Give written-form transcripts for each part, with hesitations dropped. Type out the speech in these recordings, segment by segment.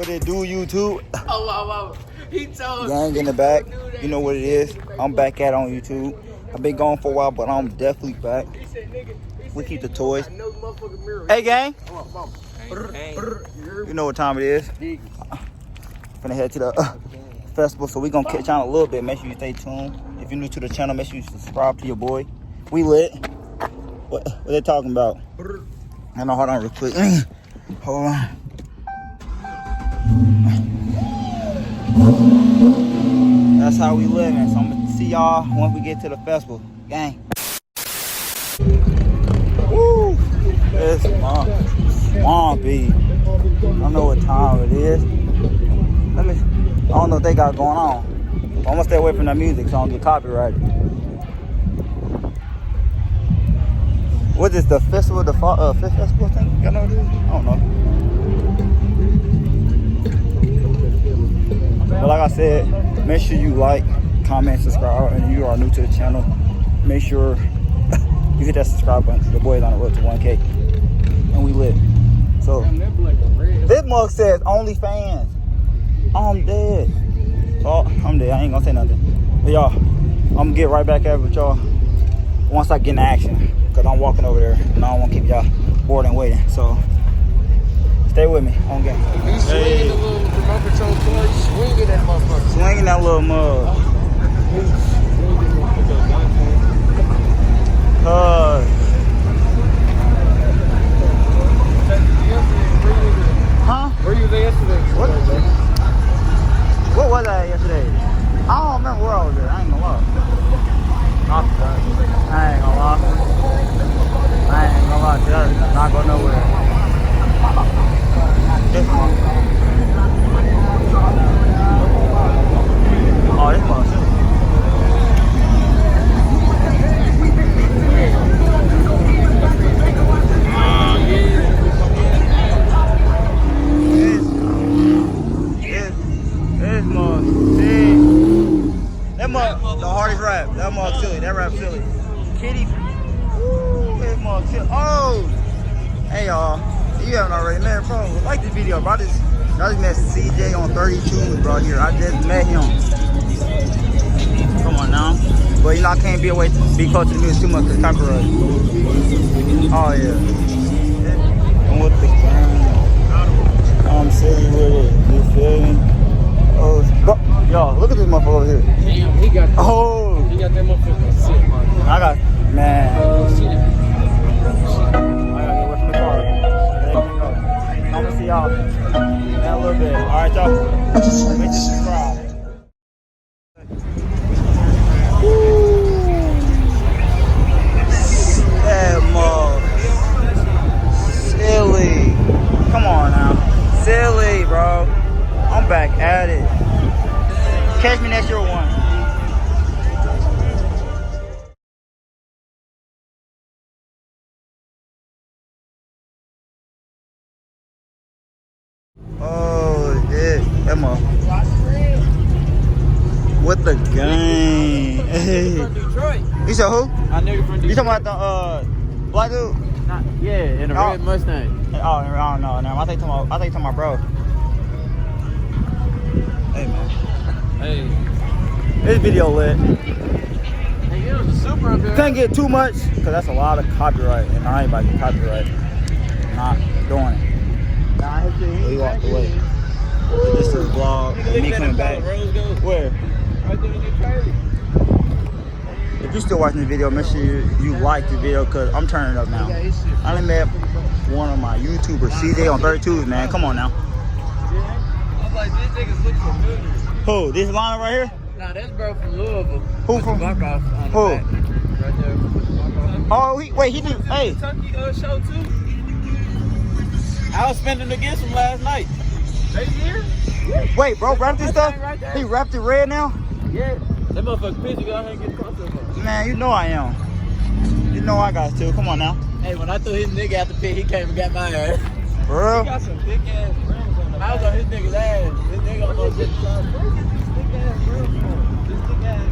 What it do, YouTube? Oh. He told Gang in the back. You know what it is. I'm back at it on YouTube. I've been gone for a while, but I'm definitely back. We keep the toys. Hey, gang. You know what time it is. Finna head to the festival, so we gonna catch on a little bit. Make sure you stay tuned. If you're new to the channel, make sure you subscribe to your boy. We lit. What they talking about? I know. Hold on real quick. Hold on. That's how we living. So I'm gonna see y'all once we get to the festival. Gang. Woo! It's swampy. I don't know what time it is. I don't know what they got going on. I'm gonna stay away from that music so I don't get copyrighted. What is the festival? The Fish Festival thing? Y'all know what it is? I don't know. But like I said, make sure you like, comment, subscribe, and if you are new to the channel, make sure you hit that subscribe button. The boys on the road to 1K, and we lit. So this mug says OnlyFans. I'm dead. So I'm dead. I ain't gonna say nothing. But y'all, I'm gonna get right back at it with y'all once I get in action, cause I'm walking over there and I don't want to keep y'all bored and waiting. So stay with me on game. You swinging the little remote control toy, swinging that motherfucker. Swinging that little mug. Huh? Where you there yesterday? What was I yesterday? I don't remember where I was at. I ain't gonna lie. I ain't gonna lie. That's not going nowhere. This one. Oh, this one. That mug, the hardest rap. That mug silly. That rap silly. Kitty. Ooh, that mug silly. Oh! Hey, y'all. You haven't already met, bro. Like this video, bro. I just met CJ on 32, bro, here. I just met him. Come on now. But, you know, I can't be close to the music too much because copyright. Oh, yeah. And with the game, I'm silly with it. You feel me? Oh, yo, look at this motherfucker over here. Damn, he got that motherfucker sick, man. I got, man. I gotta get away from the car. There we go. I'm gonna see y'all in a little bit. All right, y'all. Make sure you subscribe. That mug. Silly. Come on now. Silly, bro. I'm back at it. Catch me next year one. Oh, shit. That mother. What the gang? Hey. From Detroit. You said who? I know you from Detroit. You talking about the black dude? Yeah, in a red Mustang. Oh, I don't know. I think to my bro. Hey, man. Hey. This video lit. Hey, it was a super up there. Can't get too much, because that's a lot of copyright, and I ain't about to get copyright. Not doing it. Nah, he walked away. This is a vlog of me coming back. Where? Right there in the trailer. If you're still watching the video, make sure you like the video, because I'm turning it up now. I only met one of my YouTubers, CJ on 32s, man. Come on now. I'm like, these niggas look familiar. Who? This line right here? Nah, that's bro from Louisville. Who from? Who? Right there. Oh, he did. Hey. Kentucky show too. I was spending against him last night. They here? Wait, bro, wrapped this stuff? Right there. He wrapped it red now? Yeah. That motherfucker pissed. You go ahead and get across there. Man, you know I am. You know I got to. Come on now. Hey, when I threw his nigga out the pit, he came and got my ass. For real? He got some big ass rims on the I was on his nigga's ass. His nigga almost hit the side. Where's this big ass rims from? This big ass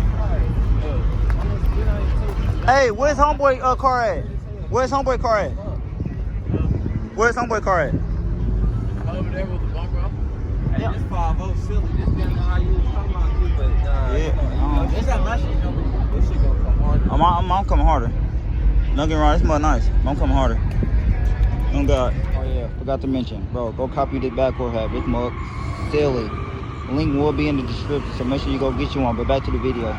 car. Hey, where's homeboy car at? Where's homeboy car at? Where's homeboy car at? Over there with the bumper off. Yeah. This 5-0 silly. This damn how you was talking about too, but Yeah. this that my shit gonna be. This shit gonna come harder. I'm coming harder. Don't get me wrong, this mud nice. I'm coming harder. Oh God. Oh yeah, forgot to mention, bro. Go copy this backboard hat. This mug silly. Link will be in the description, so make sure you go get you one. But back to the video.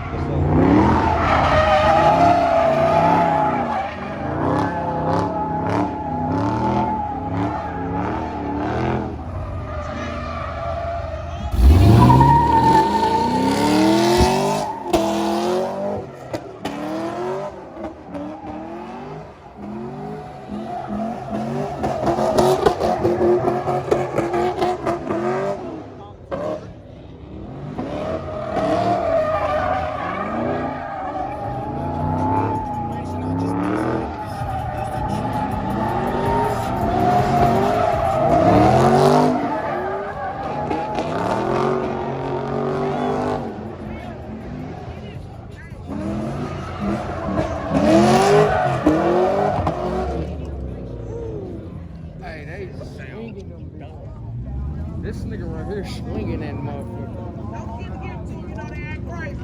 Hey, they swinging them bitches. This nigga right here swinging that motherfucker. Don't give to you, you know they act crazy.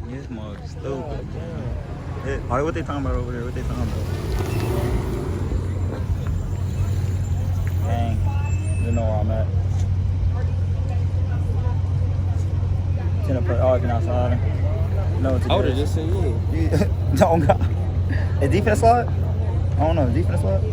This mug stupid. Hey, what they talking about over there? What they talking about? Dang, you know where I'm at. Oh, I've been outside. No, it's I would have just said yeah. No, God. Is defense slide? I don't know. Defense slide?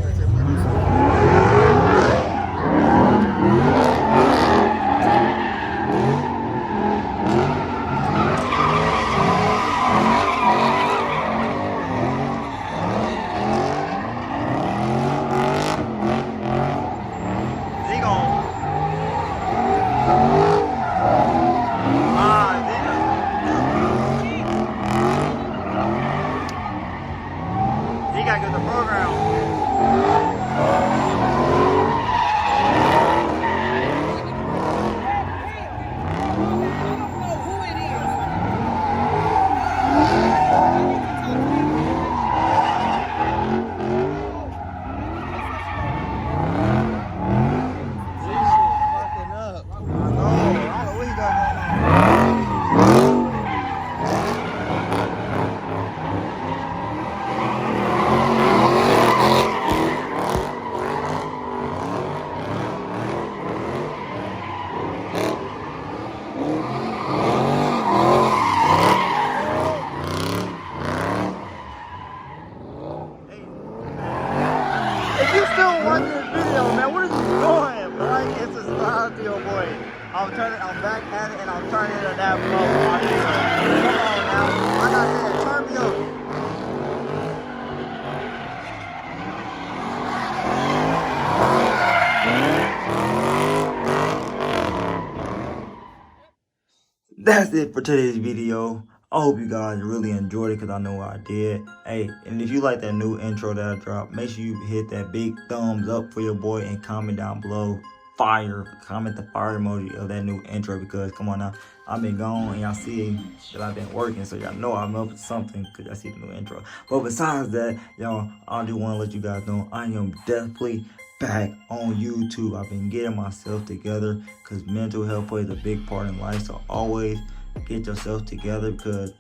I'm back at it and I'm turning it that flow. Come on now. Like I said, turn me up. That's it for today's video. I hope you guys really enjoyed it because I know I did. Hey, and if you like that new intro that I dropped, make sure you hit that big thumbs up for your boy and comment down below. Comment the fire emoji of that new intro because come on now, I've been gone and y'all see that I've been working, so y'all know I'm up to something because y'all see the new intro. But besides that, y'all, I do want to let you guys know I am definitely back on YouTube. I've been getting myself together because mental health plays a big part in life, so always get yourself together because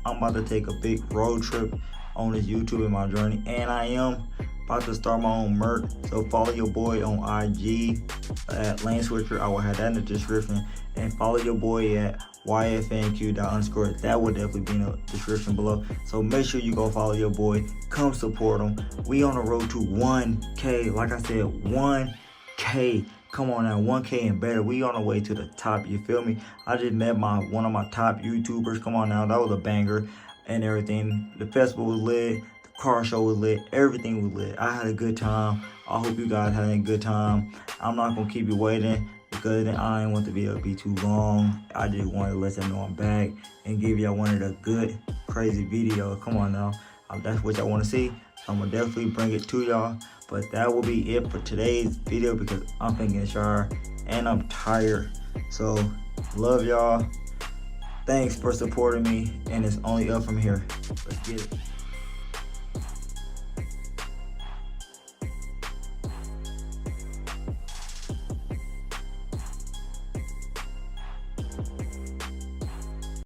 I'm about to take a big road trip on this YouTube in my journey, and I am. about to start my own merch. So follow your boy on IG at Lane Switcher. I will have that in the description. And follow your boy at YFNQ_. That will definitely be in the description below. So make sure you go follow your boy. Come support him. We on the road to 1K. Like I said, 1K. Come on now, 1K and better. We on the way to the top. You feel me? I just met one of my top YouTubers. Come on now, that was a banger and everything. The festival was lit. The car show was lit. Everything was lit. I had a good time. I hope you guys had a good time. I'm not gonna keep you waiting because I didn't want the video to be too long. I just wanted to let them know I'm back and give y'all one of the good, crazy videos. Come on now, that's what y'all want to see. So I'm gonna definitely bring it to y'all. But that will be it for today's video because I'm thinking shower and I'm tired. So love y'all. Thanks for supporting me, and it's only up from here. Let's get it.